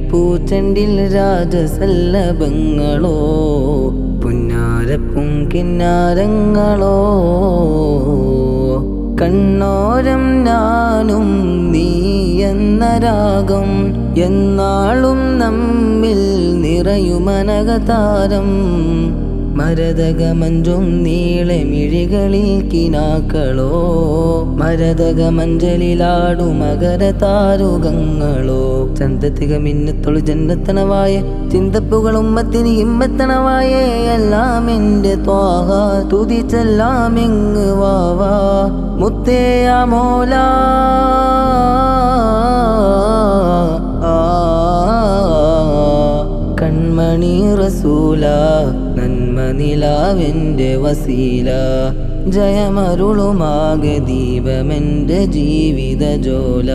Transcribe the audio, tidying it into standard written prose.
പൂച്ചെണ്ടിൽ രാജസല്ലഭങ്ങളോ പുന്നാരപ്പും കിന്നാരങ്ങളോ കണ്ണോരം ഞാനും നീ എന്ന രാഗം എന്നാളും നമ്മിൽ നിറയുമനകതാരം മരതകമഞ്ചും നീളമിഴികളിൽ കിനാക്കളോ മരതകമഞ്ചലിലാടു മകരതാരുകങ്ങളോ ചന്തത്തിക മിന്നത്തൊളു ജന്നത്തണവായ ചിന്തപ്പുകൾ ഉമ്മത്തിന് ഇമ്മത്തണവായേ എല്ലാം എൻ്റെ ത്വാഹ തുതിച്ചെല്ലാം ഇങ്ങ് വാവാ മുത്തേയ മോല കൺമണി റസൂല നന്മ നിലാവെൻ്റെ വസീല ജയമരുളുമാകെ ദീപമെൻ്റെ ജീവിത ജോല